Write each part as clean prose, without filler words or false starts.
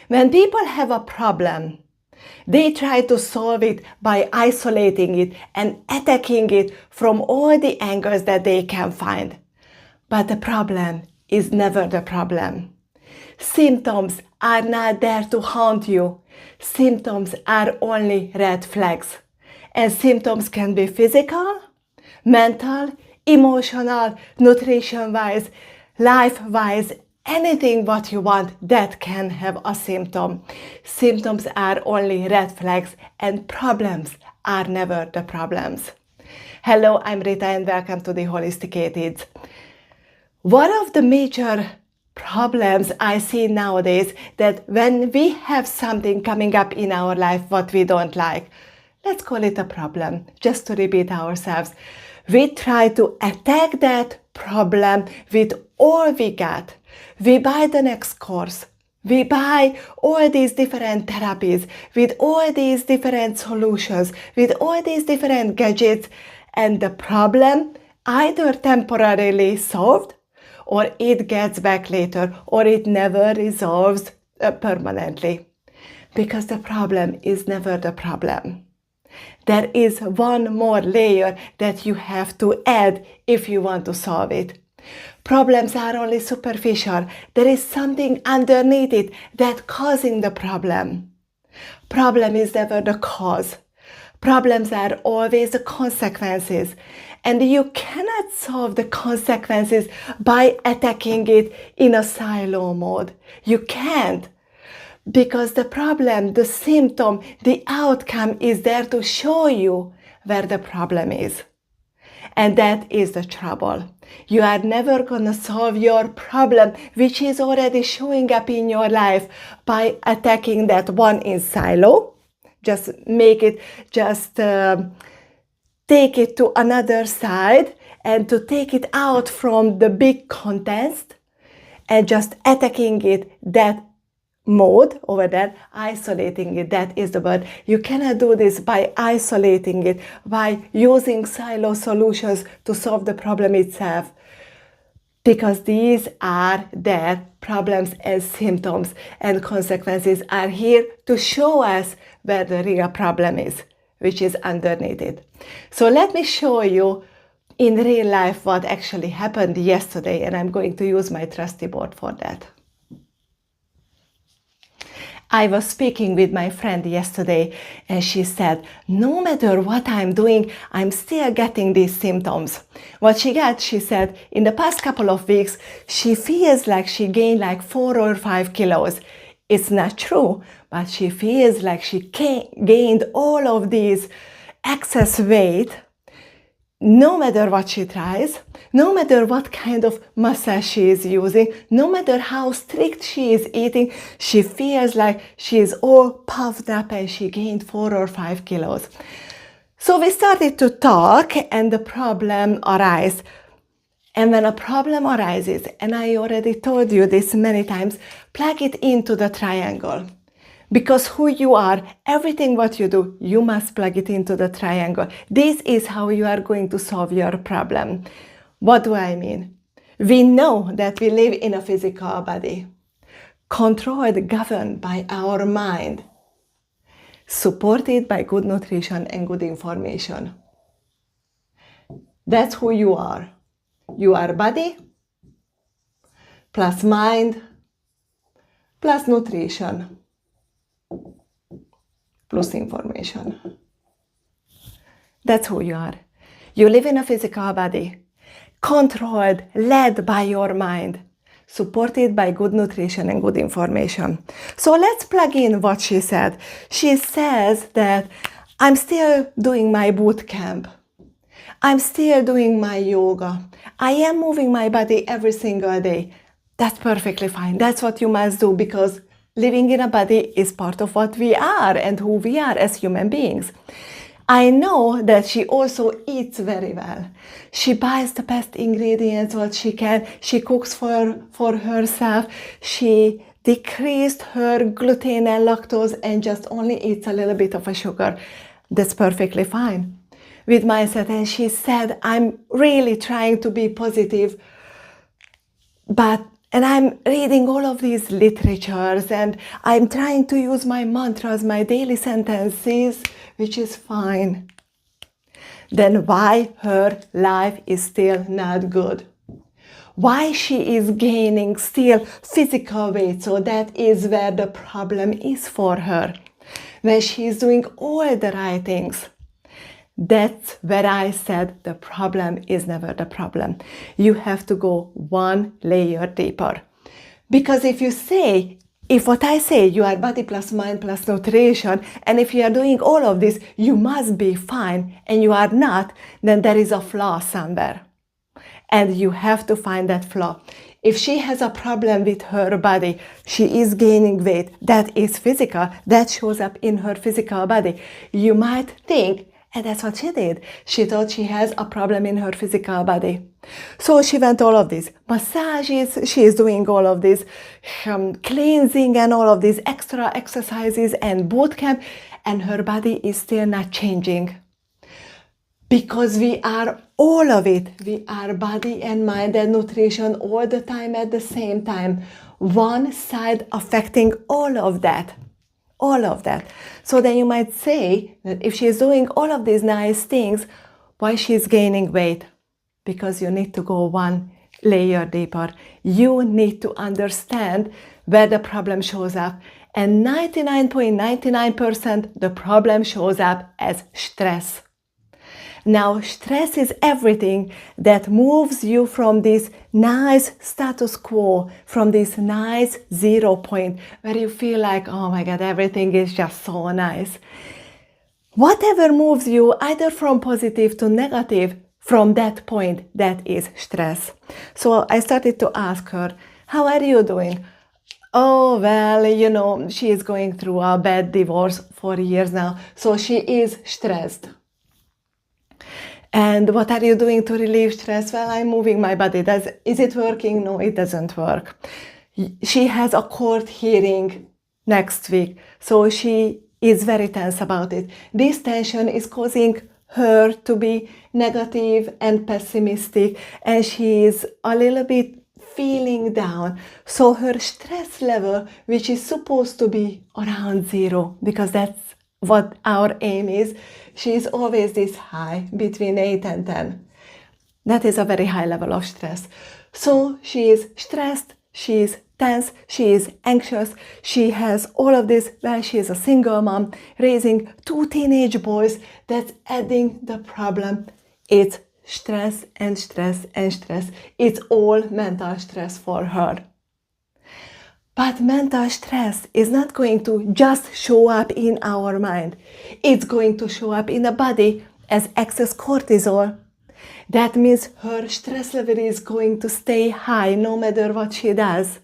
When people have a problem, they try to solve it by isolating it and attacking it from all the angles that they can find. But the problem is never the problem. Symptoms are not there to haunt you. Symptoms are only red flags. And symptoms can be physical, mental, emotional, nutrition-wise, life-wise, anything what you want that can have a symptom. Symptoms are only red flags and problems are never the problems. Hello, I'm Rita and welcome to the Holistic Aids. One of the major problems I see nowadays that when we have something coming up in our life what we don't like, let's call it a problem, just to repeat ourselves. We try to attack that problem with all we got. We buy the next course. We buy all these different therapies with all these different solutions, with all these different gadgets, and the problem either temporarily solved or it gets back later or it never resolves permanently. Because the problem is never the problem. There is one more layer that you have to add if you want to solve it. Problems are only superficial. There is something underneath it that's causing the problem. Problem is never the cause. Problems are always the consequences. And you cannot solve the consequences by attacking it in a silo mode. You can't. Because the problem, the symptom, the outcome is there to show you where the problem is. And that is the trouble. You are never going to solve your problem, which is already showing up in your life, by attacking that one in silo. Just make it, take it to another side and to take it out from the big context and just attacking it that mode over there, isolating it, that is the word. You cannot do this by isolating it, by using silo solutions to solve the problem itself. Because these are their problems and symptoms and consequences are here to show us where the real problem is, which is underneath it. So let me show you in real life what actually happened yesterday, and I'm going to use my trusty board for that. I was speaking with my friend yesterday and she said, no matter what I'm doing, I'm still getting these symptoms. What she got, she said, in the past couple of weeks, she feels like she gained like 4 or 5 kilos. It's not true, but she feels like she gained all of these excess weight. No matter what she tries, no matter what kind of massage she is using, no matter how strict she is eating, she feels like she is all puffed up and she gained 4 or 5 kilos. So we started to talk and the problem arises. And when a problem arises, and I already told you this many times, plug it into the triangle. Because who you are, everything what you do, you must plug it into the triangle. This is how you are going to solve your problem. What do I mean? We know that we live in a physical body, controlled, governed by our mind, supported by good nutrition and good information. That's who you are. You are body, plus mind, plus nutrition, plus information. That's who you are. You live in a physical body, controlled, led by your mind, supported by good nutrition and good information. So let's plug in what she said. She says that I'm still doing my boot camp. I'm still doing my yoga. I am moving my body every single day. That's perfectly fine. That's what you must do because living in a body is part of what we are and who we are as human beings. I know that she also eats very well. She buys the best ingredients what she can. She cooks for herself. She decreased her gluten and lactose and just only eats a little bit of a sugar. That's perfectly fine with mindset. And she said, I'm really trying to be positive, but And I'm reading all of these literatures and I'm trying to use my mantras, my daily sentences, which is fine. Then why her life is still not good? Why she is gaining still physical weight? So that is where the problem is for her. When she is doing all the right things. That's where I said the problem is never the problem. You have to go one layer deeper. Because if what I say, you are body plus mind plus nutrition, and if you are doing all of this, you must be fine, and you are not, then there is a flaw somewhere. And you have to find that flaw. If she has a problem with her body, she is gaining weight, that is physical, that shows up in her physical body. You might think, and that's what she did. She thought she has a problem in her physical body. So she went all of these massages, she is doing all of this cleansing and all of these extra exercises and boot camp, and her body is still not changing. Because we are all of it. We are body and mind and nutrition all the time at the same time. One side affecting all of that. All of that. So then you might say that if she's doing all of these nice things, why she's gaining weight? Because you need to go one layer deeper. You need to understand where the problem shows up. And 99.99% the problem shows up as stress. Now, stress is everything that moves you from this nice status quo, from this nice 0 point, where you feel like, oh my God, everything is just so nice. Whatever moves you either from positive to negative, from that point, that is stress. So I started to ask her, how are you doing? Oh, well, she is going through a bad divorce for years now, so she is stressed. And what are you doing to relieve stress? Well, I'm moving my body. Is it working? No, it doesn't work. She has a court hearing next week, so she is very tense about it. This tension is causing her to be negative and pessimistic, and she is a little bit feeling down. So her stress level, which is supposed to be around 0, because that's what our aim is, she is always this high, between 8 and 10. That is a very high level of stress. So she is stressed, she is tense, she is anxious, she has all of this. Well, she is a single mom raising 2 teenage boys. That's adding the problem. It's stress and stress and stress. It's all mental stress for her. But mental stress is not going to just show up in our mind. It's going to show up in the body as excess cortisol. That means her stress level is going to stay high no matter what she does.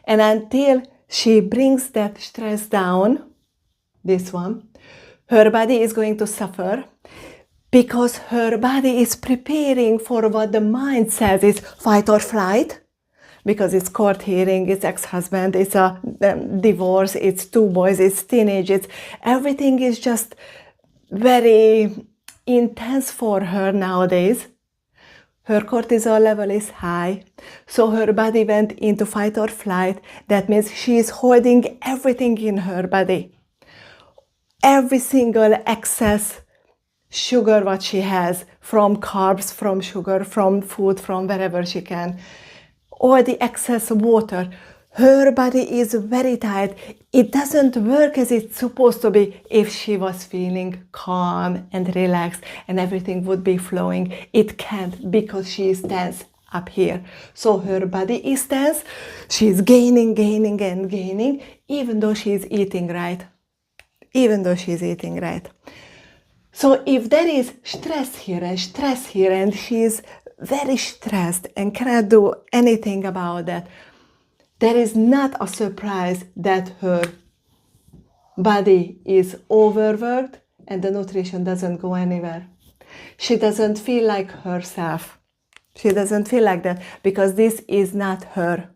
And until she brings that stress down, this one, her body is going to suffer because her body is preparing for what the mind says is fight or flight. Because it's court hearing, it's ex-husband, it's a divorce, it's 2 boys, it's teenagers. Everything is just very intense for her nowadays. Her cortisol level is high, so her body went into fight or flight. That means she is holding everything in her body. Every single excess sugar what she has, from carbs, from sugar, from food, from wherever she can. Or the excess water. Her body is very tight. It doesn't work as it's supposed to be. If she was feeling calm and relaxed and everything would be flowing, it can't because she is tense up here. So her body is tense. She's gaining and gaining, even though she's eating right. So if there is stress here and she's very stressed and cannot do anything about that, there is not a surprise that her body is overworked and the nutrition doesn't go anywhere. She doesn't feel like herself. She doesn't feel like that because this is not her.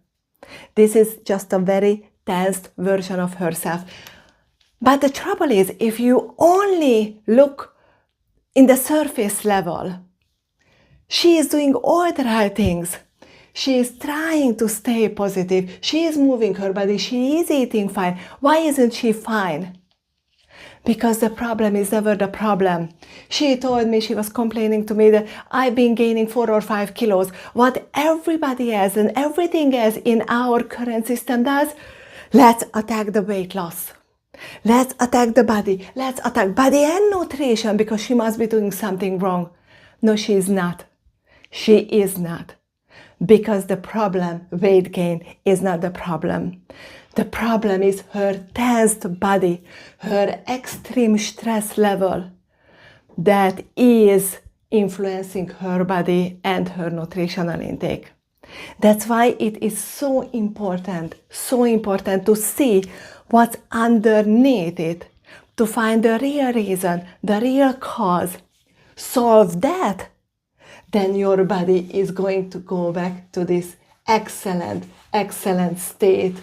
This is just a very tensed version of herself. But the trouble is, if you only look in the surface level, she is doing all the right things. She is trying to stay positive. She is moving her body. She is eating fine. Why isn't she fine? Because the problem is never the problem. She told me, she was complaining to me that I've been gaining 4 or 5 kilos. What everybody else and everything else in our current system does, let's attack the weight loss. Let's attack the body. Let's attack body and nutrition because she must be doing something wrong. No, she is not. She is not. Because the problem, weight gain, is not the problem. The problem is her tensed body, her extreme stress level that is influencing her body and her nutritional intake. That's why it is so important to see what's underneath it, to find the real reason, the real cause. Solve that, then your body is going to go back to this excellent state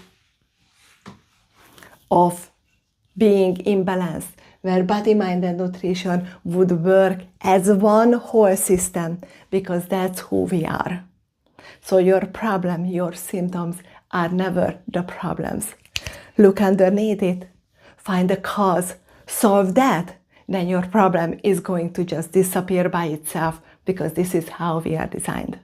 of being imbalanced, where body, mind, and nutrition would work as one whole system, because that's who we are. So your problem, your symptoms are never the problems. Look underneath it, find the cause, solve that, then your problem is going to just disappear by itself, because this is how we are designed.